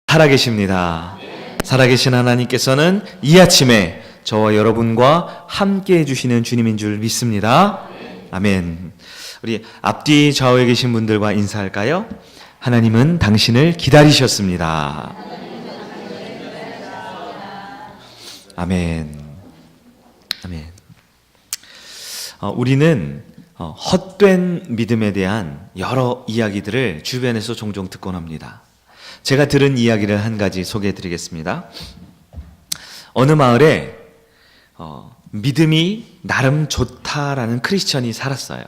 살아계십니다. 살아계신 하나님께서는 이 아침에 저와 여러분과 함께 해주시는 주님인 줄 믿습니다. 아멘. 우리 앞뒤 좌우에 계신 분들과 인사할까요? 하나님은 당신을 기다리셨습니다. 아멘. 아멘. 우리는 헛된 믿음에 대한 여러 이야기들을 주변에서 종종 듣곤 합니다. 제가 들은 이야기를 한 가지 소개해 드리겠습니다. 어느 마을에 믿음이 나름 좋다라는 크리스천이 살았어요.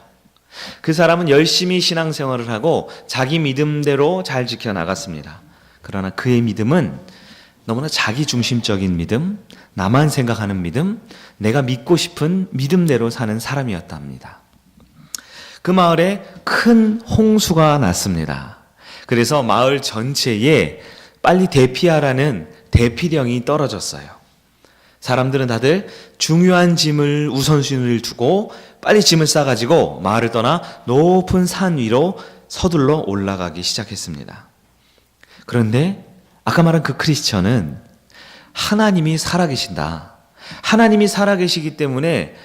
그 사람은 열심히 신앙생활을 하고 자기 믿음대로 잘 지켜나갔습니다. 그러나 그의 믿음은 너무나 자기중심적인 믿음, 나만 생각하는 믿음, 내가 믿고 싶은 믿음대로 사는 사람이었답니다. 그 마을에 큰 홍수가 났습니다. 그래서 마을 전체에 빨리 대피하라는 대피령이 떨어졌어요. 사람들은 다들 중요한 짐을 우선순위를 두고 빨리 짐을 싸가지고 마을을 떠나 높은 산 위로 서둘러 올라가기 시작했습니다. 그런데 아까 말한 그 크리스천은 하나님이 살아계신다. 하나님이 살아계시기 때문에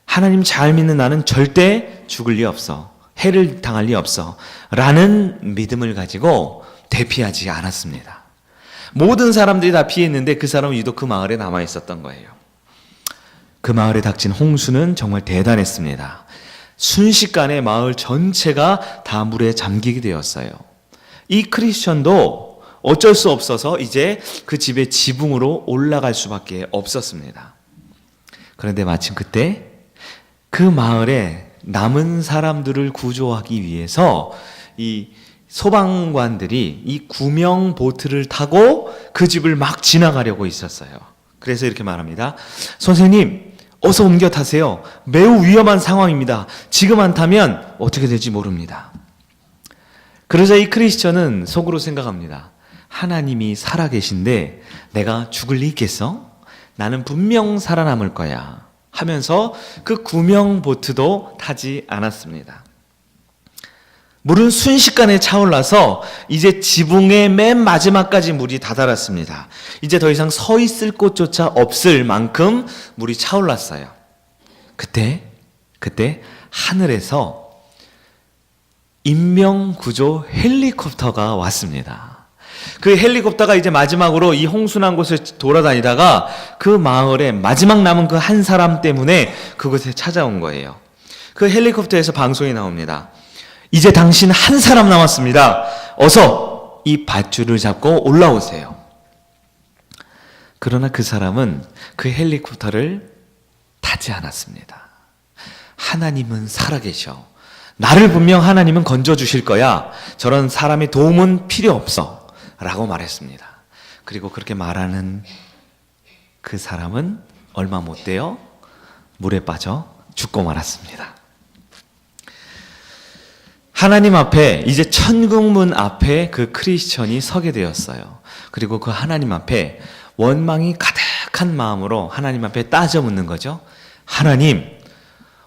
하나님 잘 믿는 나는 절대 죽을 리 없어. 해를 당할 리 없어. 라는 믿음을 가지고 대피하지 않았습니다. 모든 사람들이 다 피했는데 그 사람은 유독 그 마을에 남아 있었던 거예요. 그 마을에 닥친 홍수는 정말 대단했습니다. 순식간에 마을 전체가 다 물에 잠기게 되었어요. 이 크리스천도 어쩔 수 없어서 이제 그 집의 지붕으로 올라갈 수밖에 없었습니다. 그런데 마침 그때 그 마을에 남은 사람들을 구조하기 위해서 이 소방관들이 이 구명 보트를 타고 그 집을 막 지나가려고 있었어요. 그래서 이렇게 말합니다. 선생님, 어서 옮겨 타세요. 매우 위험한 상황입니다. 지금 안 타면 어떻게 될지 모릅니다. 그러자 이 크리스천은 속으로 생각합니다. 하나님이 살아계신데 내가 죽을 리 있겠어? 나는 분명 살아남을 거야. 하면서 그 구명 보트도 타지 않았습니다. 물은 순식간에 차올라서 이제 지붕의 맨 마지막까지 물이 다다랐습니다. 이제 더 이상 서 있을 곳조차 없을 만큼 물이 차올랐어요. 그때 하늘에서 인명구조 헬리콥터가 왔습니다. 그 헬리콥터가 이제 마지막으로 이 홍수난 곳을 돌아다니다가 그 마을에 마지막 남은 그 한 사람 때문에 그곳에 찾아온 거예요. 그 헬리콥터에서 방송이 나옵니다. 이제 당신 한 사람 남았습니다. 어서 이 밧줄을 잡고 올라오세요. 그러나 그 사람은 그 헬리콥터를 타지 않았습니다. 하나님은 살아계셔. 나를 분명 하나님은 건져주실 거야. 저런 사람의 도움은 필요 없어. 라고 말했습니다. 그리고 그렇게 말하는 그 사람은 얼마 못 돼요. 물에 빠져 죽고 말았습니다. 하나님 앞에, 이제 천국문 앞에 그 크리스천이 서게 되었어요. 그리고 그 하나님 앞에 원망이 가득한 마음으로 하나님 앞에 따져 묻는 거죠. 하나님,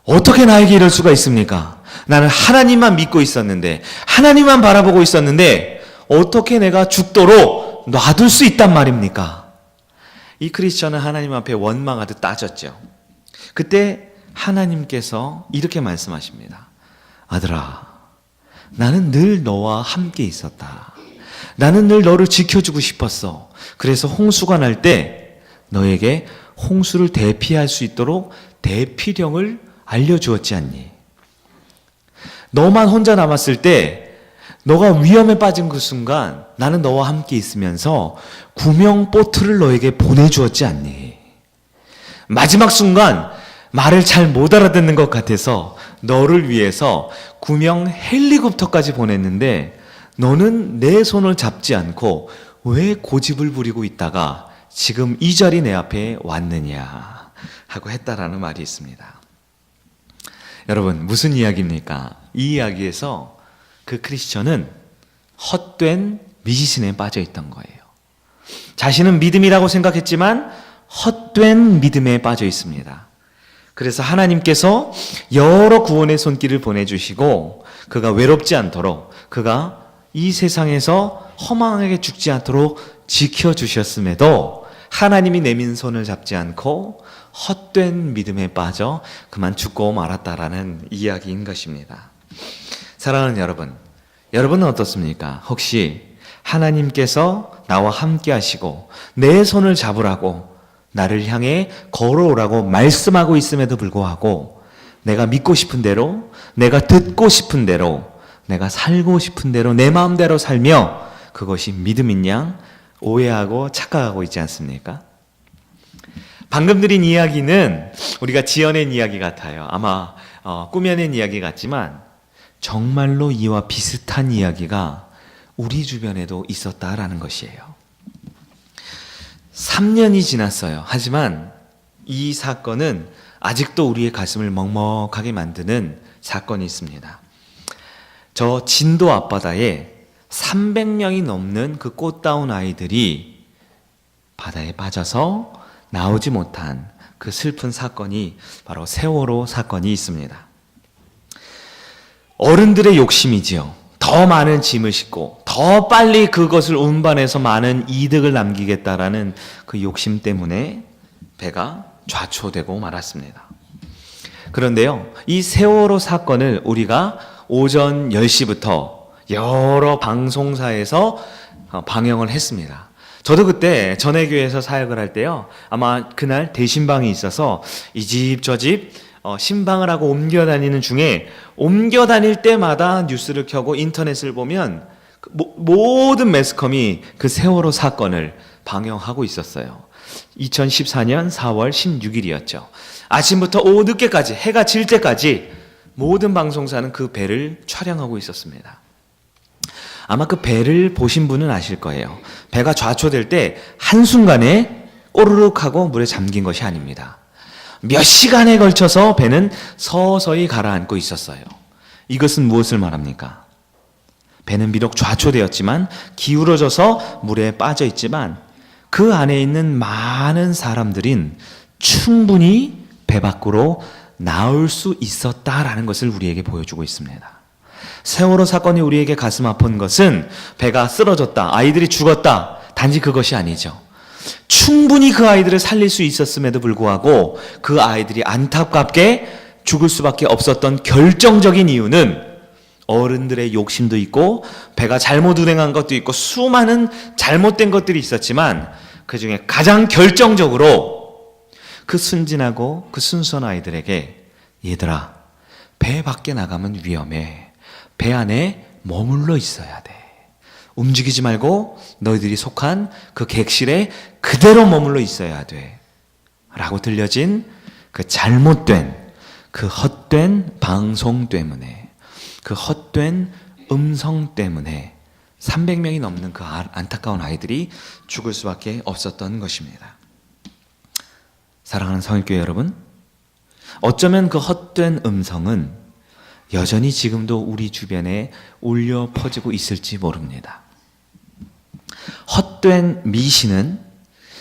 어떻게 나에게 이럴 수가 있습니까? 나는 하나님만 믿고 있었는데, 하나님만 바라보고 있었는데 어떻게 내가 죽도록 놔둘 수 있단 말입니까? 이 크리스천은 하나님 앞에 원망하듯 따졌죠. 그때 하나님께서 이렇게 말씀하십니다. 아들아, 나는 늘 너와 함께 있었다. 나는 늘 너를 지켜주고 싶었어. 그래서 홍수가 날 때 너에게 홍수를 대피할 수 있도록 대피령을 알려주었지 않니? 너만 혼자 남았을 때 너가 위험에 빠진 그 순간 나는 너와 함께 있으면서 구명 보트를 너에게 보내주었지 않니? 마지막 순간 말을 잘 못 알아듣는 것 같아서 너를 위해서 구명 헬리콥터까지 보냈는데 너는 내 손을 잡지 않고 왜 고집을 부리고 있다가 지금 이 자리 내 앞에 왔느냐 하고 했다라는 말이 있습니다. 여러분, 무슨 이야기입니까? 이 이야기에서 그 크리스천은 헛된 미지신에 빠져 있던 거예요. 자신은 믿음이라고 생각했지만 헛된 믿음에 빠져 있습니다. 그래서 하나님께서 여러 구원의 손길을 보내주시고 그가 외롭지 않도록, 그가 이 세상에서 허망하게 죽지 않도록 지켜주셨음에도 하나님이 내민 손을 잡지 않고 헛된 믿음에 빠져 그만 죽고 말았다라는 이야기인 것입니다. 사랑하는 여러분, 여러분은 어떻습니까? 혹시 하나님께서 나와 함께 하시고 내 손을 잡으라고 나를 향해 걸어오라고 말씀하고 있음에도 불구하고 내가 믿고 싶은 대로, 내가 듣고 싶은 대로, 내가 살고 싶은 대로 내 마음대로 살며 그것이 믿음인 양 오해하고 착각하고 있지 않습니까? 방금 드린 이야기는 우리가 지어낸 이야기 같아요. 아마 꾸며낸 이야기 같지만 정말로 이와 비슷한 이야기가 우리 주변에도 있었다라는 것이에요. 3년이 지났어요. 하지만 이 사건은 아직도 우리의 가슴을 먹먹하게 만드는 사건이 있습니다. 저 진도 앞바다에 300명이 넘는 그 꽃다운 아이들이 바다에 빠져서 나오지 못한 그 슬픈 사건이 바로 세월호 사건이 있습니다. 어른들의 욕심이지요. 더 많은 짐을 싣고 더 빨리 그것을 운반해서 많은 이득을 남기겠다라는 그 욕심 때문에 배가 좌초되고 말았습니다. 그런데요, 이 세월호 사건을 우리가 오전 10시부터 여러 방송사에서 방영을 했습니다. 저도 그때 전해교회에서 사역을 할 때요, 아마 그날 대신방이 있어서 이 집 저 집 신방을 하고 옮겨 다니는 중에 옮겨 다닐 때마다 뉴스를 켜고 인터넷을 보면 모든 매스컴이 그 세월호 사건을 방영하고 있었어요. 2014년 4월 16일이었죠. 아침부터 오후 늦게까지, 해가 질 때까지 모든 방송사는 그 배를 촬영하고 있었습니다. 아마 그 배를 보신 분은 아실 거예요. 배가 좌초될 때 한순간에 꼬르륵 하고 물에 잠긴 것이 아닙니다. 몇 시간에 걸쳐서 배는 서서히 가라앉고 있었어요. 이것은 무엇을 말합니까? 배는 비록 좌초되었지만 기울어져서 물에 빠져 있지만 그 안에 있는 많은 사람들인 충분히 배 밖으로 나올 수 있었다라는 것을 우리에게 보여주고 있습니다. 세월호 사건이 우리에게 가슴 아픈 것은 배가 쓰러졌다, 아이들이 죽었다, 단지 그것이 아니죠. 충분히 그 아이들을 살릴 수 있었음에도 불구하고 그 아이들이 안타깝게 죽을 수밖에 없었던 결정적인 이유는 어른들의 욕심도 있고 배가 잘못 운행한 것도 있고 수많은 잘못된 것들이 있었지만 그 중에 가장 결정적으로 그 순진하고 그 순수한 아이들에게 얘들아, 배 밖에 나가면 위험해. 배 안에 머물러 있어야 돼. 움직이지 말고 너희들이 속한 그 객실에 그대로 머물러 있어야 돼. 라고 들려진 그 잘못된, 그 헛된 방송 때문에, 그 헛된 음성 때문에 300명이 넘는 그 안타까운 아이들이 죽을 수밖에 없었던 것입니다. 사랑하는 성일교회 여러분, 어쩌면 그 헛된 음성은 여전히 지금도 우리 주변에 울려 퍼지고 있을지 모릅니다. 헛된 미신은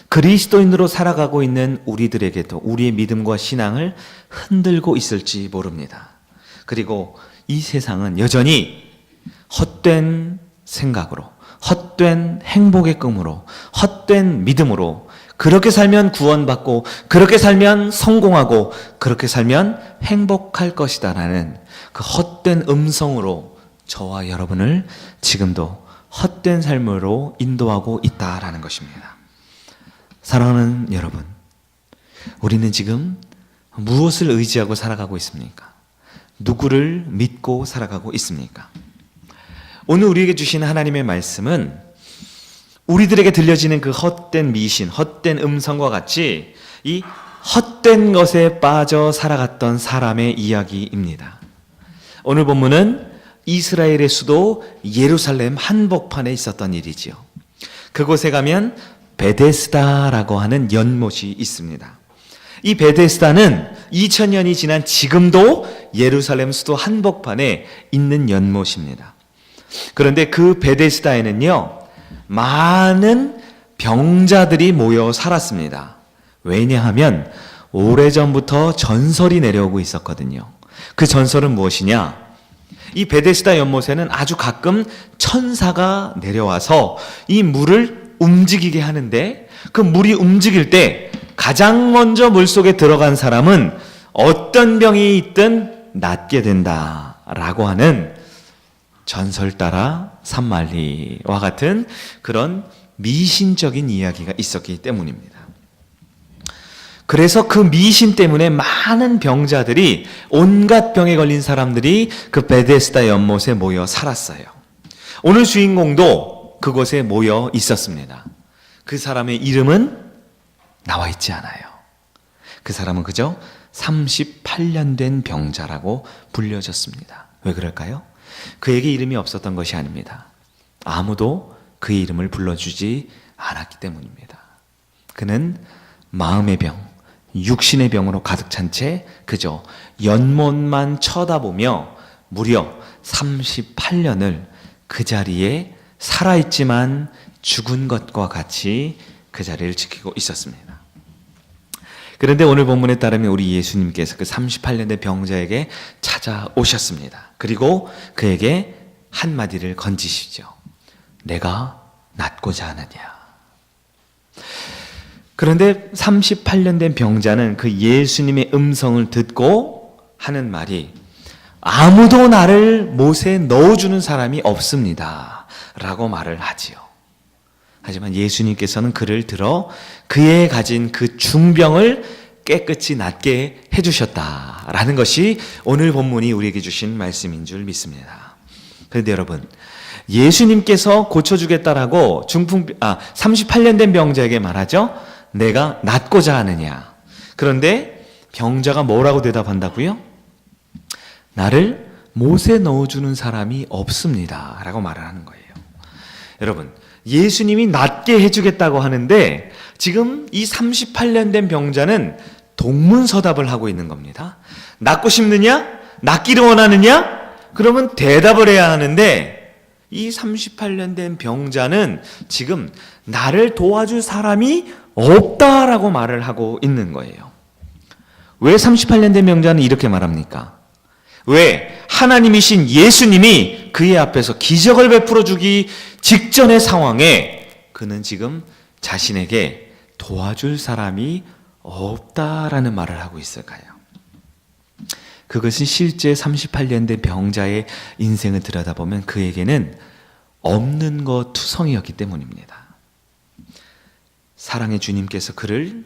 그리스도인으로 살아가고 있는 우리들에게도 우리의 믿음과 신앙을 흔들고 있을지 모릅니다. 그리고 이 세상은 여전히 헛된 생각으로, 헛된 행복의 꿈으로, 헛된 믿음으로 그렇게 살면 구원받고 그렇게 살면 성공하고 그렇게 살면 행복할 것이다 라는 그 헛된 음성으로 저와 여러분을 지금도 헛된 삶으로 인도하고 있다라는 것입니다. 사랑하는 여러분, 우리는 지금 무엇을 의지하고 살아가고 있습니까? 누구를 믿고 살아가고 있습니까? 오늘 우리에게 주신 하나님의 말씀은 우리들에게 들려지는 그 헛된 미신, 헛된 음성과 같이 이 헛된 것에 빠져 살아갔던 사람의 이야기입니다. 오늘 본문은 이스라엘의 수도 예루살렘 한복판에 있었던 일이지요. 그곳에 가면 베데스다라고 하는 연못이 있습니다. 이 베데스다는 2000년이 지난 지금도 예루살렘 수도 한복판에 있는 연못입니다. 그런데 그 베데스다에는요, 많은 병자들이 모여 살았습니다. 왜냐하면 오래전부터 전설이 내려오고 있었거든요. 그 전설은 무엇이냐? 이 베데스다 연못에는 아주 가끔 천사가 내려와서 이 물을 움직이게 하는데 그 물이 움직일 때 가장 먼저 물속에 들어간 사람은 어떤 병이 있든 낫게 된다라고 하는 전설 따라 산말리와 같은 그런 미신적인 이야기가 있었기 때문입니다. 그래서 그 미신 때문에 많은 병자들이, 온갖 병에 걸린 사람들이 그 베데스다 연못에 모여 살았어요. 오늘 주인공도 그곳에 모여 있었습니다. 그 사람의 이름은 나와 있지 않아요. 그 사람은 그저 38년 된 병자라고 불려졌습니다. 왜 그럴까요? 그에게 이름이 없었던 것이 아닙니다. 아무도 그의 이름을 불러주지 않았기 때문입니다. 그는 마음의 병, 육신의 병으로 가득 찬 채 그저 연못만 쳐다보며 무려 38년을 그 자리에 살아있지만 죽은 것과 같이 그 자리를 지키고 있었습니다. 그런데 오늘 본문에 따르면 우리 예수님께서 그 38년 된 병자에게 찾아오셨습니다. 그리고 그에게 한마디를 건지시죠. 내가 낫고자 하느냐. 그런데 38년 된 병자는 그 예수님의 음성을 듣고 하는 말이, 아무도 나를 못에 넣어주는 사람이 없습니다 라고 말을 하지요. 하지만 예수님께서는 그를 들어 그의 가진 그 중병을 깨끗이 낫게 해주셨다라는 것이 오늘 본문이 우리에게 주신 말씀인 줄 믿습니다. 그런데 여러분, 예수님께서 고쳐주겠다라고 38년 된 병자에게 말하죠. 내가 낫고자 하느냐. 그런데 병자가 뭐라고 대답한다고요? 나를 못에 넣어주는 사람이 없습니다 라고 말을 하는 거예요. 여러분, 예수님이 낫게 해주겠다고 하는데 지금 이 38년 된 병자는 동문서답을 하고 있는 겁니다. 낫고 싶느냐? 낫기를 원하느냐? 그러면 대답을 해야 하는데 이 38년 된 병자는 지금 나를 도와줄 사람이 없다라고 말을 하고 있는 거예요. 왜 38년 된 병자는 이렇게 말합니까? 왜 하나님이신 예수님이 그의 앞에서 기적을 베풀어 주기 직전의 상황에 그는 지금 자신에게 도와줄 사람이 없다라는 말을 하고 있을까요? 그것은 실제 38년 된 병자의 인생을 들여다보면 그에게는 없는 것 투성이었기 때문입니다. 사랑의 주님께서 그를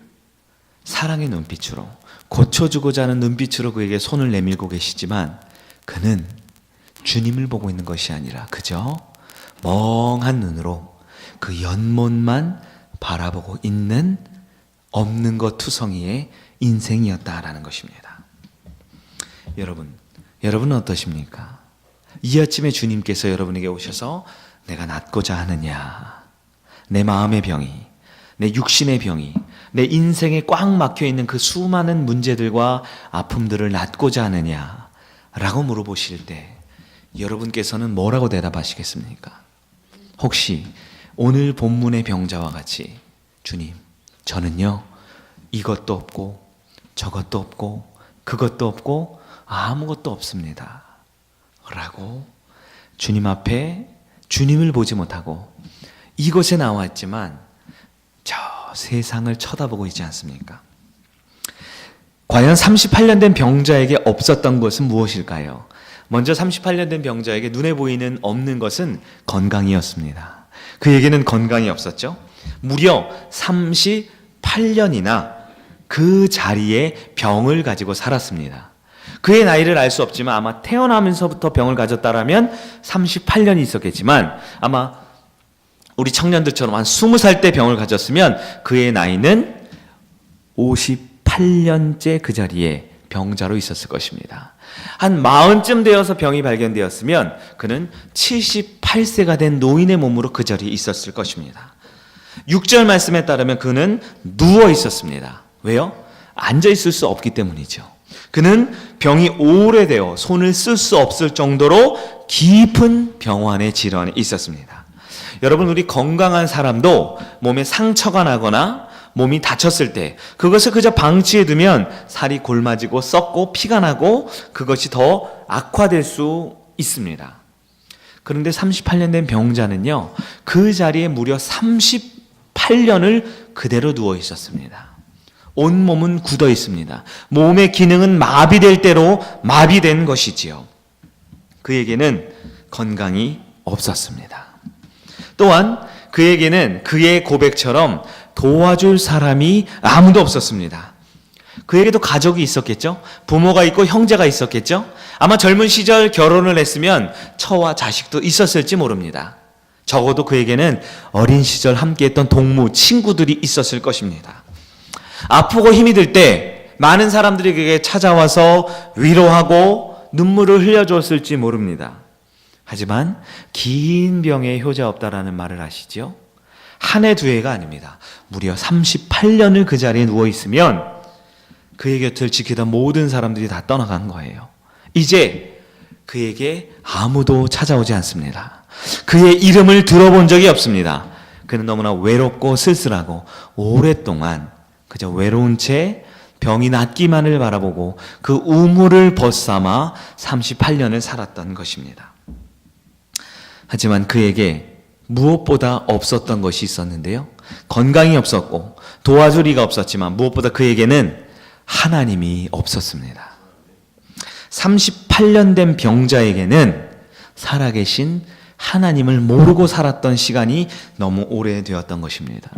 사랑의 눈빛으로, 고쳐주고자 하는 눈빛으로 그에게 손을 내밀고 계시지만 그는 주님을 보고 있는 것이 아니라 그저 멍한 눈으로 그 연못만 바라보고 있는 없는 것 투성이의 인생이었다라는 것입니다. 여러분은 어떠십니까? 이 아침에 주님께서 여러분에게 오셔서 내가 낫고자 하느냐, 내 마음의 병이, 내 육신의 병이, 내 인생에 꽉 막혀있는 그 수많은 문제들과 아픔들을 낫고자 하느냐 라고 물어보실 때 여러분께서는 뭐라고 대답하시겠습니까? 혹시 오늘 본문의 병자와 같이 주님, 저는요 이것도 없고 저것도 없고 그것도 없고 아무것도 없습니다 라고 주님 앞에 주님을 보지 못하고 이곳에 나왔지만 저 세상을 쳐다보고 있지 않습니까? 과연 38년 된 병자에게 없었던 것은 무엇일까요? 먼저 38년 된 병자에게 눈에 보이는 없는 것은 건강이었습니다. 그에게는 건강이 없었죠. 무려 38년이나 그 자리에 병을 가지고 살았습니다. 그의 나이를 알 수 없지만 아마 태어나면서부터 병을 가졌다라면 38년이 있었겠지만 아마 우리 청년들처럼 한 20살 때 병을 가졌으면 그의 나이는 58년째 그 자리에 병자로 있었을 것입니다. 한 40쯤 되어서 병이 발견되었으면 그는 78세가 된 노인의 몸으로 그 자리에 있었을 것입니다. 6절 말씀에 따르면 그는 누워 있었습니다. 왜요? 앉아 있을 수 없기 때문이죠. 그는 병이 오래되어 손을 쓸 수 없을 정도로 깊은 병환의 질환에 있었습니다. 여러분, 우리 건강한 사람도 몸에 상처가 나거나 몸이 다쳤을 때 그것을 그저 방치해 두면 살이 골마지고 썩고 피가 나고 그것이 더 악화될 수 있습니다. 그런데 38년 된 병자는요, 그 자리에 무려 38년을 그대로 누워 있었습니다. 온몸은 굳어 있습니다. 몸의 기능은 마비될 대로 마비된 것이지요. 그에게는 건강이 없었습니다. 또한 그에게는 그의 고백처럼 도와줄 사람이 아무도 없었습니다. 그에게도 가족이 있었겠죠? 부모가 있고 형제가 있었겠죠? 아마 젊은 시절 결혼을 했으면 처와 자식도 있었을지 모릅니다. 적어도 그에게는 어린 시절 함께했던 동무, 친구들이 있었을 것입니다. 아프고 힘이 들 때 많은 사람들이 그에게 찾아와서 위로하고 눈물을 흘려줬을지 모릅니다. 하지만 긴 병에 효자 없다라는 말을 아시죠? 한 해 두 해가 아닙니다. 무려 38년을 그 자리에 누워 있으면 그의 곁을 지키던 모든 사람들이 다 떠나간 거예요. 이제 그에게 아무도 찾아오지 않습니다. 그의 이름을 들어본 적이 없습니다. 그는 너무나 외롭고 쓸쓸하고 오랫동안 그저 외로운 채 병이 낫기만을 바라보고 그 우물을 벗삼아 38년을 살았던 것입니다. 하지만 그에게 무엇보다 없었던 것이 있었는데요. 건강이 없었고 도와줄 이가 없었지만 무엇보다 그에게는 하나님이 없었습니다. 38년 된 병자에게는 살아계신 하나님을 모르고 살았던 시간이 너무 오래되었던 것입니다.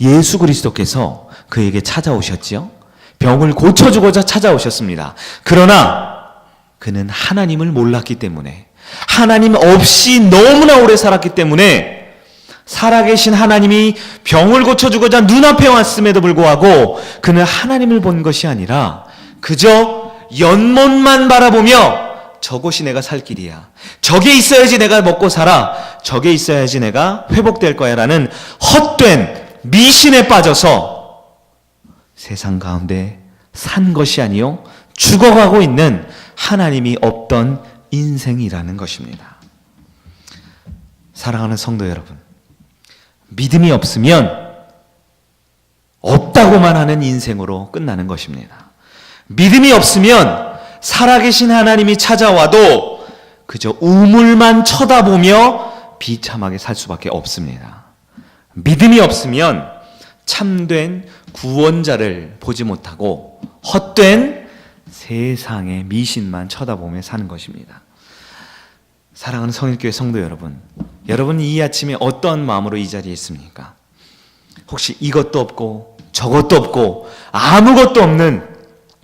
예수 그리스도께서 그에게 찾아오셨지요. 병을 고쳐주고자 찾아오셨습니다. 그러나 그는 하나님을 몰랐기 때문에, 하나님 없이 너무나 오래 살았기 때문에 살아계신 하나님이 병을 고쳐주고자 눈앞에 왔음에도 불구하고 그는 하나님을 본 것이 아니라 그저 연못만 바라보며 저곳이 내가 살 길이야, 저게 있어야지 내가 먹고 살아, 저게 있어야지 내가 회복될 거야 라는 헛된 미신에 빠져서 세상 가운데 산 것이 아니요 죽어가고 있는 하나님이 없던 인생이라는 것입니다. 사랑하는 성도 여러분, 믿음이 없으면 없다고만 하는 인생으로 끝나는 것입니다. 믿음이 없으면 살아계신 하나님이 찾아와도 그저 우물만 쳐다보며 비참하게 살 수밖에 없습니다. 믿음이 없으면 참된 구원자를 보지 못하고 헛된 세상의 미신만 쳐다보며 사는 것입니다. 사랑하는 성일교회 성도 여러분, 여러분은 이 아침에 어떤 마음으로 이 자리에 있습니까? 혹시 이것도 없고 저것도 없고 아무것도 없는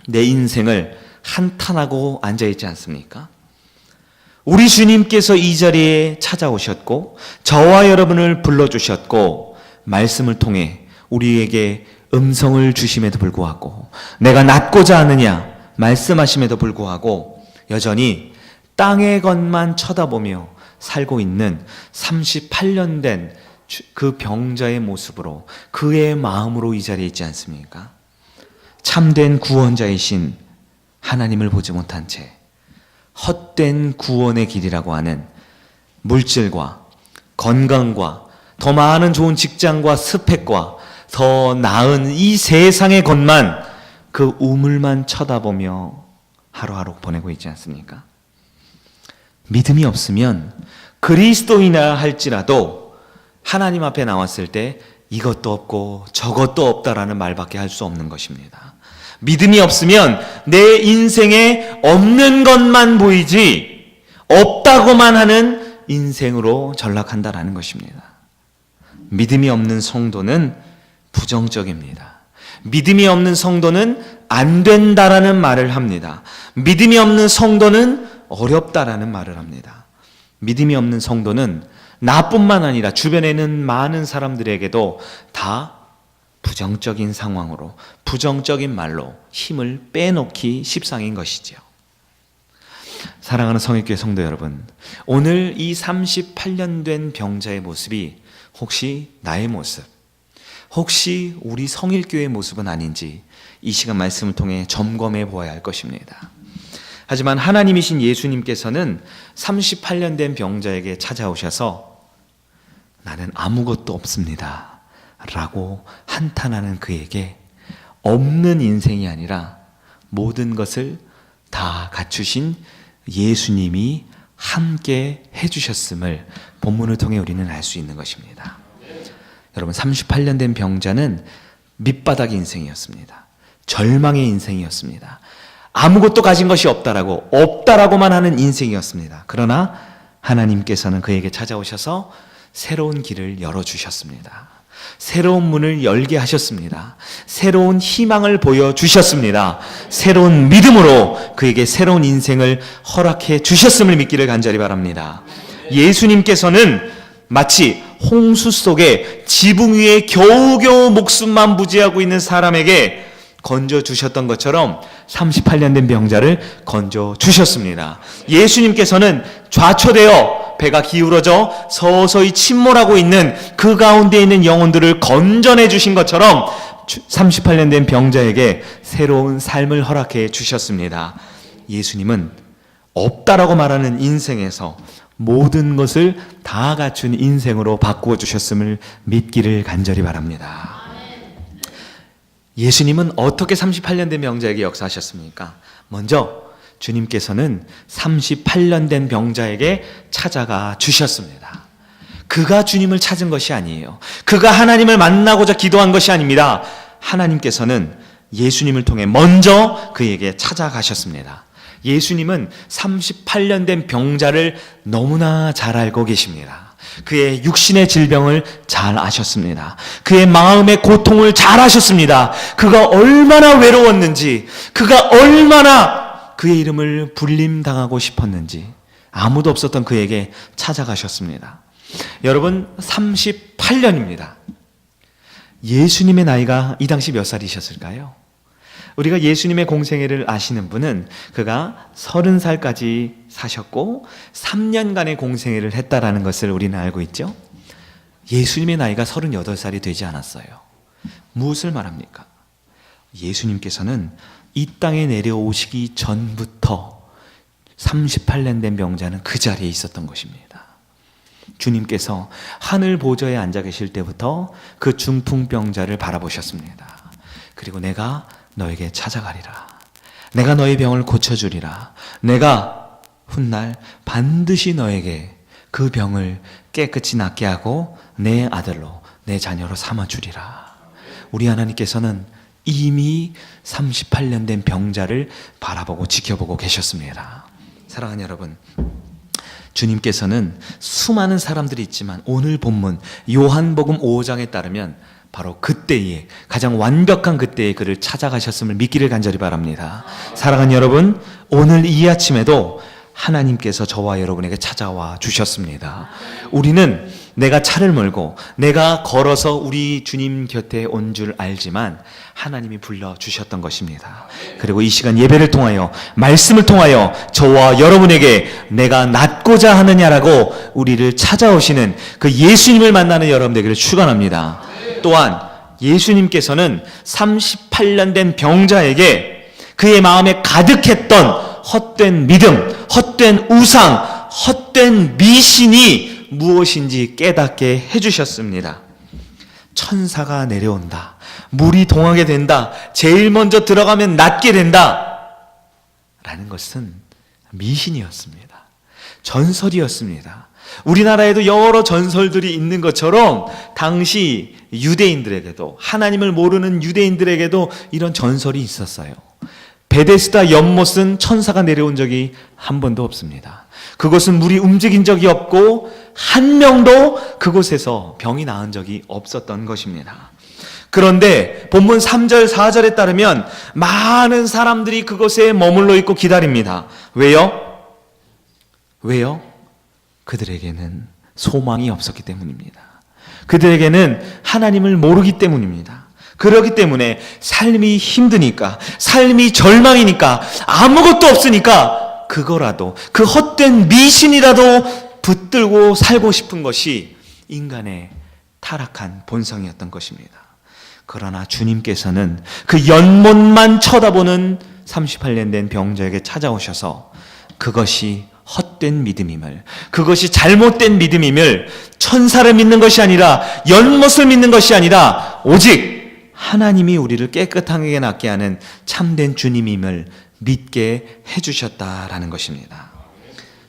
내 인생을 한탄하고 앉아있지 않습니까? 우리 주님께서 이 자리에 찾아오셨고 저와 여러분을 불러주셨고 말씀을 통해 우리에게 음성을 주심에도 불구하고 내가 낫고자 하느냐 말씀하심에도 불구하고 여전히 땅의 것만 쳐다보며 살고 있는 38년 된 그 병자의 모습으로 그의 마음으로 이 자리에 있지 않습니까? 참된 구원자이신 하나님을 보지 못한 채 헛된 구원의 길이라고 하는 물질과 건강과 더 많은 좋은 직장과 스펙과 더 나은 이 세상의 것만 그 우물만 쳐다보며 하루하루 보내고 있지 않습니까? 믿음이 없으면 그리스도인이라 할지라도 하나님 앞에 나왔을 때 이것도 없고 저것도 없다라는 말밖에 할 수 없는 것입니다. 믿음이 없으면 내 인생에 없는 것만 보이지 없다고만 하는 인생으로 전락한다라는 것입니다. 믿음이 없는 성도는 부정적입니다. 믿음이 없는 성도는 안 된다라는 말을 합니다. 믿음이 없는 성도는 어렵다라는 말을 합니다. 믿음이 없는 성도는 나뿐만 아니라 주변에 있는 많은 사람들에게도 다 부정적인 상황으로 부정적인 말로 힘을 빼놓기 십상인 것이죠. 사랑하는 성일교회 성도 여러분, 오늘 이 38년 된 병자의 모습이 혹시 나의 모습, 혹시 우리 성일교회의 모습은 아닌지 이 시간 말씀을 통해 점검해 보아야 할 것입니다. 하지만 하나님이신 예수님께서는 38년 된 병자에게 찾아오셔서 나는 아무것도 없습니다 라고 한탄하는 그에게 없는 인생이 아니라 모든 것을 다 갖추신 예수님이 함께 해주셨음을 본문을 통해 우리는 알 수 있는 것입니다. 여러분, 38년 된 병자는 밑바닥 인생이었습니다. 절망의 인생이었습니다. 아무것도 가진 것이 없다라고만 하는 인생이었습니다. 그러나 하나님께서는 그에게 찾아오셔서 새로운 길을 열어주셨습니다. 새로운 문을 열게 하셨습니다. 새로운 희망을 보여주셨습니다. 새로운 믿음으로 그에게 새로운 인생을 허락해 주셨음을 믿기를 간절히 바랍니다. 예수님께서는 마치 홍수 속에 지붕 위에 겨우겨우 목숨만 부지하고 있는 사람에게 건져주셨던 것처럼 38년 된 병자를 건져주셨습니다. 예수님께서는 좌초되어 배가 기울어져 서서히 침몰하고 있는 그 가운데 있는 영혼들을 건져내 주신 것처럼 38년 된 병자에게 새로운 삶을 허락해 주셨습니다. 예수님은 없다라고 말하는 인생에서 모든 것을 다 갖춘 인생으로 바꾸어 주셨음을 믿기를 간절히 바랍니다. 예수님은 어떻게 38년 된 병자에게 역사하셨습니까? 먼저 주님께서는 38년 된 병자에게 찾아가 주셨습니다. 그가 주님을 찾은 것이 아니에요. 그가 하나님을 만나고자 기도한 것이 아닙니다. 하나님께서는 예수님을 통해 먼저 그에게 찾아가셨습니다. 예수님은 38년 된 병자를 너무나 잘 알고 계십니다. 그의 육신의 질병을 잘 아셨습니다. 그의 마음의 고통을 잘 아셨습니다. 그가 얼마나 외로웠는지, 그가 얼마나 그의 이름을 불림당하고 싶었는지 아무도 없었던 그에게 찾아가셨습니다. 여러분, 38년입니다. 예수님의 나이가 이 당시 몇 살이셨을까요? 우리가 예수님의 공생애를 아시는 분은 그가 30살까지 사셨고 3년간의 공생애를 했다라는 것을 우리는 알고 있죠. 예수님의 나이가 38살이 되지 않았어요. 무엇을 말합니까? 예수님께서는 이 땅에 내려오시기 전부터 38년 된 병자는 그 자리에 있었던 것입니다. 주님께서 하늘 보좌에 앉아 계실 때부터 그 중풍병자를 바라보셨습니다. 그리고 내가 너에게 찾아가리라. 내가 너의 병을 고쳐주리라. 내가 훗날 반드시 너에게 그 병을 깨끗이 낫게 하고 내 아들로, 내 자녀로 삼아주리라. 우리 하나님께서는 이미 38년 된 병자를 바라보고 지켜보고 계셨습니다. 사랑하는 여러분, 주님께서는 수많은 사람들이 있지만 오늘 본문 요한복음 5장에 따르면 바로 그때에, 가장 완벽한 그때에 그를 찾아가셨음을 믿기를 간절히 바랍니다. 사랑하는 여러분, 오늘 이 아침에도 하나님께서 저와 여러분에게 찾아와 주셨습니다. 우리는 내가 차를 몰고 내가 걸어서 우리 주님 곁에 온 줄 알지만 하나님이 불러주셨던 것입니다. 그리고 이 시간 예배를 통하여, 말씀을 통하여 저와 여러분에게 내가 낫고자 하느냐라고 우리를 찾아오시는 그 예수님을 만나는 여러분 되기를 축원합니다. 또한 예수님께서는 38년 된 병자에게 그의 마음에 가득했던 헛된 믿음, 헛된 우상, 헛된 미신이 무엇인지 깨닫게 해주셨습니다. 천사가 내려온다, 물이 동하게 된다, 제일 먼저 들어가면 낫게 된다 라는 것은 미신이었습니다. 전설이었습니다. 우리나라에도 여러 전설들이 있는 것처럼 당시 유대인들에게도, 하나님을 모르는 유대인들에게도 이런 전설이 있었어요. 베데스다 연못은 천사가 내려온 적이 한 번도 없습니다. 그것은 물이 움직인 적이 없고 한 명도 그곳에서 병이 나은 적이 없었던 것입니다. 그런데 본문 3절 4절에 따르면 많은 사람들이 그곳에 머물러 있고 기다립니다. 왜요? 왜요? 그들에게는 소망이 없었기 때문입니다. 그들에게는 하나님을 모르기 때문입니다. 그렇기 때문에 삶이 힘드니까, 삶이 절망이니까, 아무것도 없으니까 그거라도, 그 헛된 미신이라도 붙들고 살고 싶은 것이 인간의 타락한 본성이었던 것입니다. 그러나 주님께서는 그 연못만 쳐다보는 38년 된 병자에게 찾아오셔서 그것이 헛된 믿음임을, 그것이 잘못된 믿음임을, 천사를 믿는 것이 아니라, 연못을 믿는 것이 아니라 오직 하나님이 우리를 깨끗하게 낫게 하는 참된 주님임을 믿게 해주셨다라는 것입니다.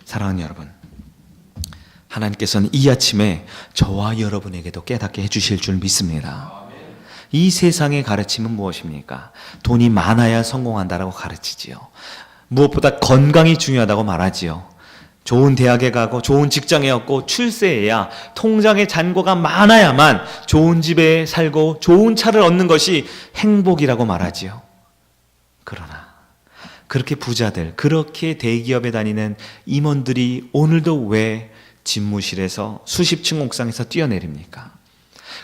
사랑하는 여러분, 하나님께서는 이 아침에 저와 여러분에게도 깨닫게 해주실 줄 믿습니다. 이 세상의 가르침은 무엇입니까? 돈이 많아야 성공한다라고 가르치지요. 무엇보다 건강이 중요하다고 말하지요. 좋은 대학에 가고 좋은 직장에 얻고 출세해야, 통장에 잔고가 많아야만 좋은 집에 살고 좋은 차를 얻는 것이 행복이라고 말하지요. 그러나 그렇게 부자들, 그렇게 대기업에 다니는 임원들이 오늘도 왜 집무실에서 수십 층 옥상에서 뛰어내립니까?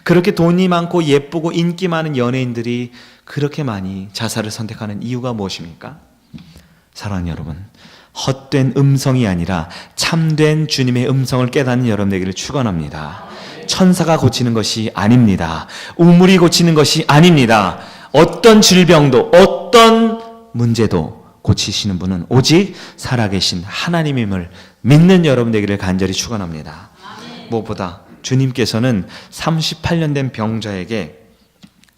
그렇게 돈이 많고 예쁘고 인기 많은 연예인들이 그렇게 많이 자살을 선택하는 이유가 무엇입니까? 사랑하는 여러분, 헛된 음성이 아니라 참된 주님의 음성을 깨닫는 여러분 되기를 축원합니다. 천사가 고치는 것이 아닙니다. 우물이 고치는 것이 아닙니다. 어떤 질병도 어떤 문제도 고치시는 분은 오직 살아계신 하나님임을 믿는 여러분 되기를 간절히 축원합니다. 무엇보다 주님께서는 38년 된 병자에게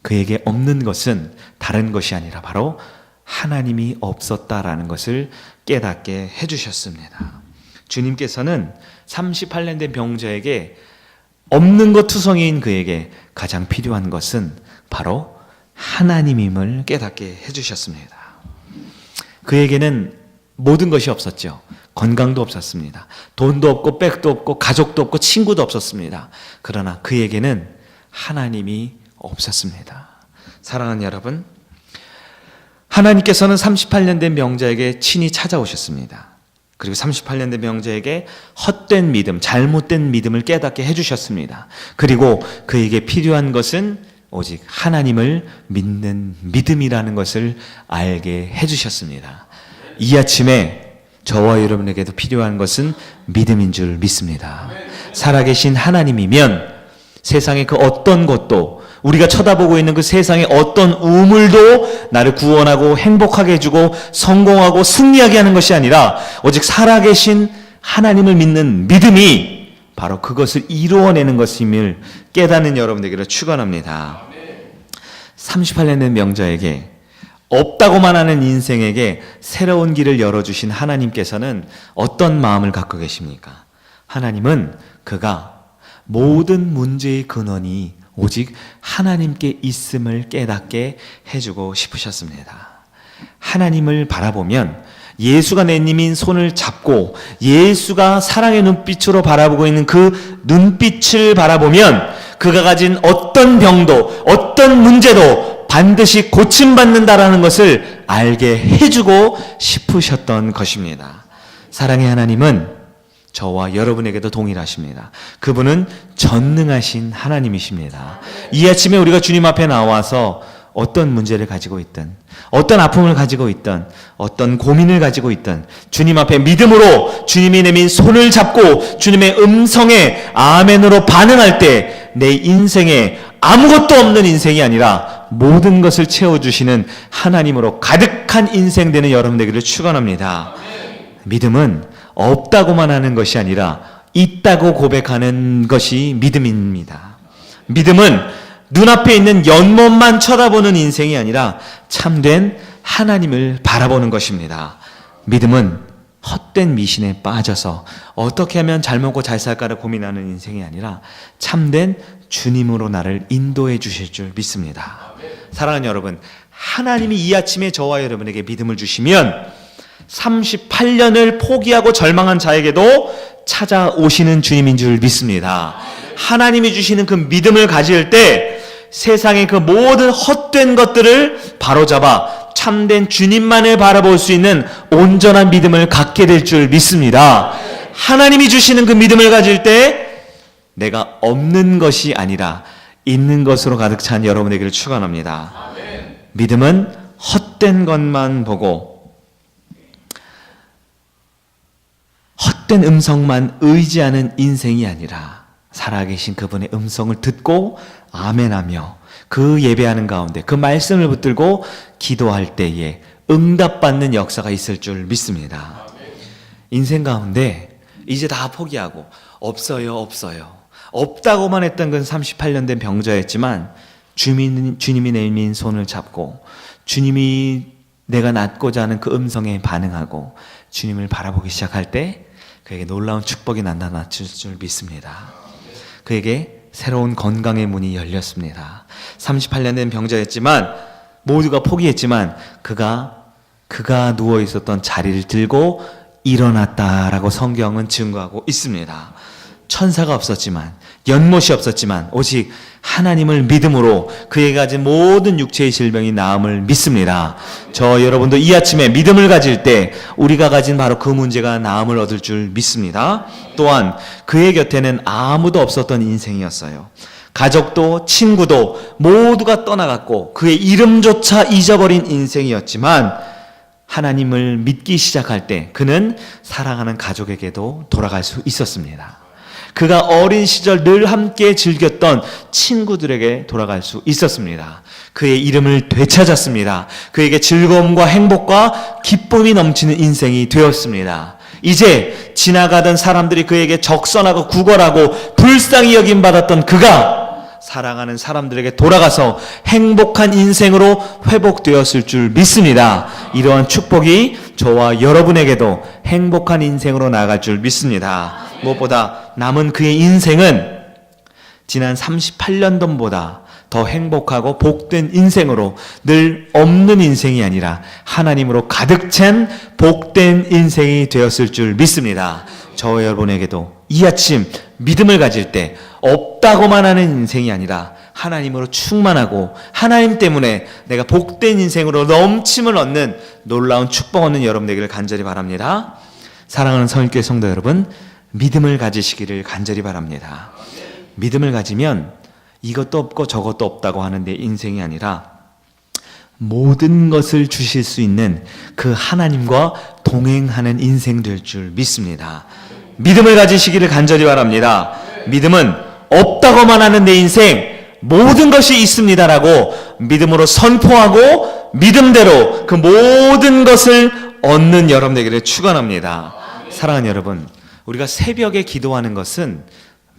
그에게 없는 것은 다른 것이 아니라 바로 하나님이 없었다라는 것을 깨닫게 해주셨습니다. 주님께서는 38년 된 병자에게 없는 것 투성이인 그에게 가장 필요한 것은 바로 하나님임을 깨닫게 해주셨습니다. 그에게는 모든 것이 없었죠. 건강도 없었습니다. 돈도 없고 백도 없고 가족도 없고 친구도 없었습니다. 그러나 그에게는 하나님이 없었습니다. 사랑하는 여러분, 하나님께서는 38년 된 병자에게 친히 찾아오셨습니다. 그리고 38년 된 병자에게 헛된 믿음, 잘못된 믿음을 깨닫게 해주셨습니다. 그리고 그에게 필요한 것은 오직 하나님을 믿는 믿음이라는 것을 알게 해주셨습니다. 이 아침에 저와 여러분에게도 필요한 것은 믿음인 줄 믿습니다. 살아계신 하나님이면 세상의 그 어떤 것도, 우리가 쳐다보고 있는 그 세상의 어떤 우물도 나를 구원하고 행복하게 해주고 성공하고 승리하게 하는 것이 아니라 오직 살아계신 하나님을 믿는 믿음이 바로 그것을 이루어내는 것임을 깨닫는 여러분 되기를 축원합니다. 38년 된 명자에게, 없다고만 하는 인생에게 새로운 길을 열어주신 하나님께서는 어떤 마음을 갖고 계십니까? 하나님은 그가 모든 문제의 근원이 오직 하나님께 있음을 깨닫게 해주고 싶으셨습니다. 하나님을 바라보면 예수가 내님인 손을 잡고 예수가 사랑의 눈빛으로 바라보고 있는 그 눈빛을 바라보면 그가 가진 어떤 병도 어떤 문제도 반드시 고침받는다라는 것을 알게 해주고 싶으셨던 것입니다. 사랑의 하나님은 저와 여러분에게도 동일하십니다. 그분은 전능하신 하나님이십니다. 이 아침에 우리가 주님 앞에 나와서 어떤 문제를 가지고 있든, 어떤 아픔을 가지고 있든, 어떤 고민을 가지고 있든 주님 앞에 믿음으로 주님이 내민 손을 잡고 주님의 음성에 아멘으로 반응할 때 내 인생에 아무것도 없는 인생이 아니라 모든 것을 채워주시는 하나님으로 가득한 인생 되는 여러분 되기를 축원합니다. 믿음은 없다고만 하는 것이 아니라 있다고 고백하는 것이 믿음입니다. 믿음은 눈앞에 있는 연못만 쳐다보는 인생이 아니라 참된 하나님을 바라보는 것입니다. 믿음은 헛된 미신에 빠져서 어떻게 하면 잘 먹고 잘 살까를 고민하는 인생이 아니라 참된 주님으로 나를 인도해 주실 줄 믿습니다. 사랑하는 여러분, 하나님이 이 아침에 저와 여러분에게 믿음을 주시면 38년을 포기하고 절망한 자에게도 찾아오시는 주님인 줄 믿습니다. 하나님이 주시는 그 믿음을 가질 때 세상의 그 모든 헛된 것들을 바로잡아 참된 주님만을 바라볼 수 있는 온전한 믿음을 갖게 될 줄 믿습니다. 하나님이 주시는 그 믿음을 가질 때 내가 없는 것이 아니라 있는 것으로 가득 찬 여러분에게를 축원합니다. 믿음은 헛된 것만 보고 헛된 음성만 의지하는 인생이 아니라 살아계신 그분의 음성을 듣고 아멘하며 그 예배하는 가운데 그 말씀을 붙들고 기도할 때에 응답받는 역사가 있을 줄 믿습니다. 인생 가운데 이제 다 포기하고 없어요 없다고만 했던 건 38년 된 병자였지만 주님이 내민 손을 잡고 주님이 내가 낳고자 하는 그 음성에 반응하고 주님을 바라보기 시작할 때 그에게 놀라운 축복이 나타났을 줄 믿습니다. 그에게 새로운 건강의 문이 열렸습니다. 38년 된 병자였지만 모두가 포기했지만 그가 누워 있었던 자리를 들고 일어났다라고 성경은 증거하고 있습니다. 천사가 없었지만, 연못이 없었지만 오직 하나님을 믿음으로 그에게 가진 모든 육체의 질병이 나음을 믿습니다. 저 여러분도 이 아침에 믿음을 가질 때 우리가 가진 바로 그 문제가 나음을 얻을 줄 믿습니다. 또한 그의 곁에는 아무도 없었던 인생이었어요. 가족도 친구도 모두가 떠나갔고 그의 이름조차 잊어버린 인생이었지만 하나님을 믿기 시작할 때 그는 사랑하는 가족에게도 돌아갈 수 있었습니다. 그가 어린 시절 늘 함께 즐겼던 친구들에게 돌아갈 수 있었습니다. 그의 이름을 되찾았습니다. 그에게 즐거움과 행복과 기쁨이 넘치는 인생이 되었습니다. 이제 지나가던 사람들이 그에게 적선하고 구걸하고 불쌍히 여김받았던 그가 사랑하는 사람들에게 돌아가서 행복한 인생으로 회복되었을 줄 믿습니다. 이러한 축복이 저와 여러분에게도 행복한 인생으로 나아갈 줄 믿습니다. 무엇보다 남은 그의 인생은 지난 38년 전보다 더 행복하고 복된 인생으로 늘 없는 인생이 아니라 하나님으로 가득 찬 복된 인생이 되었을 줄 믿습니다. 저와 여러분에게도 이 아침 믿음을 가질 때 없다고만 하는 인생이 아니라 하나님으로 충만하고 하나님 때문에 내가 복된 인생으로 넘침을 얻는 놀라운 축복 얻는 여러분 되기를 간절히 바랍니다. 사랑하는 성일교회 성도 여러분, 믿음을 가지시기를 간절히 바랍니다. 믿음을 가지면 이것도 없고 저것도 없다고 하는 내 인생이 아니라 모든 것을 주실 수 있는 그 하나님과 동행하는 인생 될 줄 믿습니다. 믿음을 가지시기를 간절히 바랍니다. 믿음은 없다고만 하는 내 인생 모든 것이 있습니다라고 믿음으로 선포하고 믿음대로 그 모든 것을 얻는 여러분 되기를 축원합니다. 사랑하는 여러분, 우리가 새벽에 기도하는 것은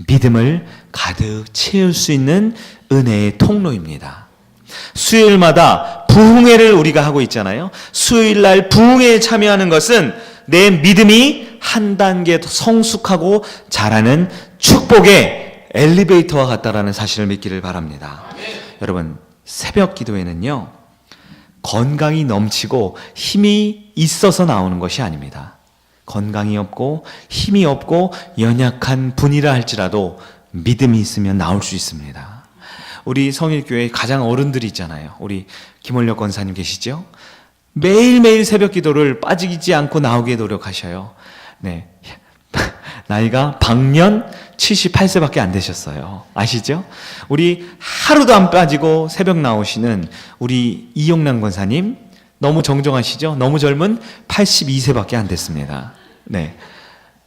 믿음을 가득 채울 수 있는 은혜의 통로입니다. 수요일마다 부흥회를 우리가 하고 있잖아요. 수요일날 부흥회에 참여하는 것은 내 믿음이 한 단계 더 성숙하고 자라는 축복의 엘리베이터와 같다라는 사실을 믿기를 바랍니다. 여러분, 새벽 기도에는요, 건강이 넘치고 힘이 있어서 나오는 것이 아닙니다. 건강이 없고 힘이 없고 연약한 분이라 할지라도 믿음이 있으면 나올 수 있습니다. 우리 성일교회 가장 어른들이 있잖아요. 우리 김원력 권사님 계시죠? 매일매일 새벽 기도를 빠지지 않고 나오게 노력하셔요. 네. 나이가 방년 78세밖에 안 되셨어요. 아시죠? 우리 하루도 안 빠지고 새벽 나오시는 우리 이용남 권사님 너무 정정하시죠? 너무 젊은 82세밖에 안 됐습니다. 네.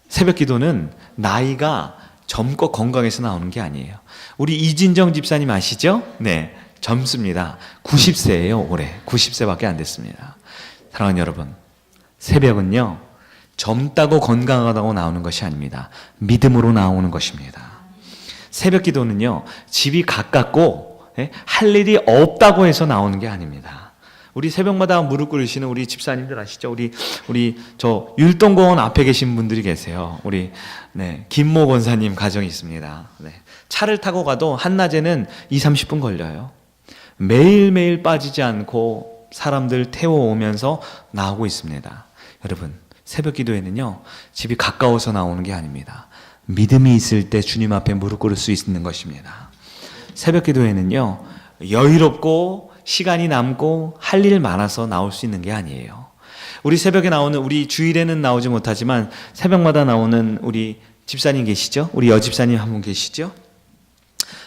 새벽 기도는 나이가 젊고 건강해서 나오는 게 아니에요. 우리 이진정 집사님 아시죠? 네. 젊습니다. 90세예요, 올해. 90세밖에 안 됐습니다. 사랑하는 여러분, 새벽은요, 젊다고 건강하다고 나오는 것이 아닙니다. 믿음으로 나오는 것입니다. 새벽 기도는요, 집이 가깝고 할 일이 없다고 해서 나오는 게 아닙니다. 우리 새벽마다 무릎 꿇으시는 우리 집사님들 아시죠? 우리 저 율동공원 앞에 계신 분들이 계세요. 우리 김모 권사님 가정이 있습니다. 차를 타고 가도 한낮에는 20-30분 걸려요. 매일매일 빠지지 않고 사람들 태워오면서 나오고 있습니다. 여러분, 새벽 기도에는요, 집이 가까워서 나오는 게 아닙니다. 믿음이 있을 때 주님 앞에 무릎 꿇을 수 있는 것입니다. 새벽 기도에는요, 여유롭고 시간이 남고 할 일 많아서 나올 수 있는 게 아니에요. 우리 새벽에 나오는, 우리 주일에는 나오지 못하지만 새벽마다 나오는 우리 집사님 계시죠? 우리 여집사님 한 분 계시죠?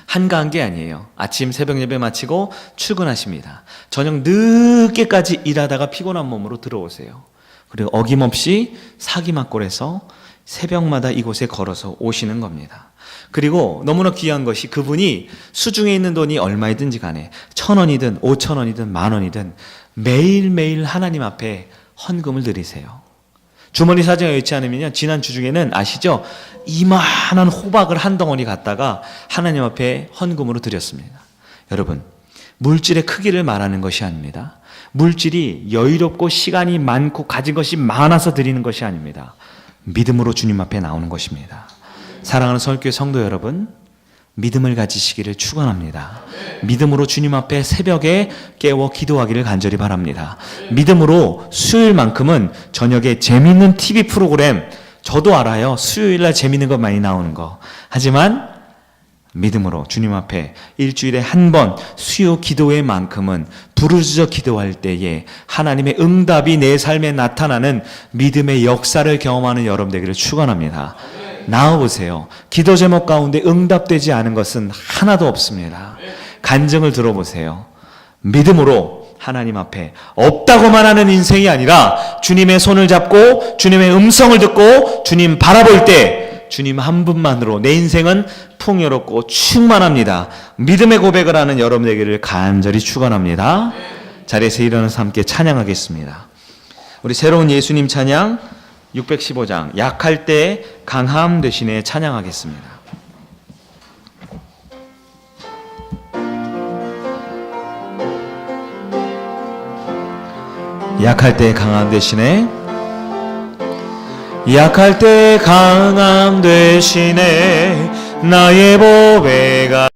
한가한 게 아니에요. 아침 새벽 예배 마치고 출근하십니다. 저녁 늦게까지 일하다가 피곤한 몸으로 들어오세요. 그리고 어김없이 사기막골에서 새벽마다 이곳에 걸어서 오시는 겁니다. 그리고 너무나 귀한 것이 그분이 수중에 있는 돈이 얼마이든지 간에 1,000원이든 5,000원이든 10,000원이든 매일매일 하나님 앞에 헌금을 드리세요. 주머니 사정이 여의치 않으면요, 지난 주 중에는 아시죠? 이만한 호박을 한 덩어리 갖다가 하나님 앞에 헌금으로 드렸습니다. 여러분, 물질의 크기를 말하는 것이 아닙니다. 물질이 여유롭고 시간이 많고 가진 것이 많아서 드리는 것이 아닙니다. 믿음으로 주님 앞에 나오는 것입니다. 사랑하는 서울교회 성도 여러분, 믿음을 가지시기를 축원합니다. 믿음으로 주님 앞에 새벽에 깨워 기도하기를 간절히 바랍니다. 믿음으로 수요일만큼은 저녁에 재밌는 TV 프로그램, 저도 알아요. 수요일날 재밌는 거 많이 나오는 거. 하지만 믿음으로 주님 앞에 일주일에 한 번 수요 기도회만큼은 부르짖어 기도할 때에 하나님의 응답이 내 삶에 나타나는 믿음의 역사를 경험하는 여러분 되기를 축원합니다. 나와보세요. 기도 제목 가운데 응답되지 않은 것은 하나도 없습니다. 간증을 들어보세요. 믿음으로 하나님 앞에 없다고만 하는 인생이 아니라 주님의 손을 잡고 주님의 음성을 듣고 주님 바라볼 때 주님 한 분만으로 내 인생은 풍요롭고 충만합니다. 믿음의 고백을 하는 여러분에게를 간절히 축원합니다. 자리에서 일어나서 함께 찬양하겠습니다. 우리 새로운 예수님 찬양 615장 약할 때 강함 되시네 찬양하겠습니다. 약할 때 강함 되시네, 약할 때 강함 되시네, 나의 보배가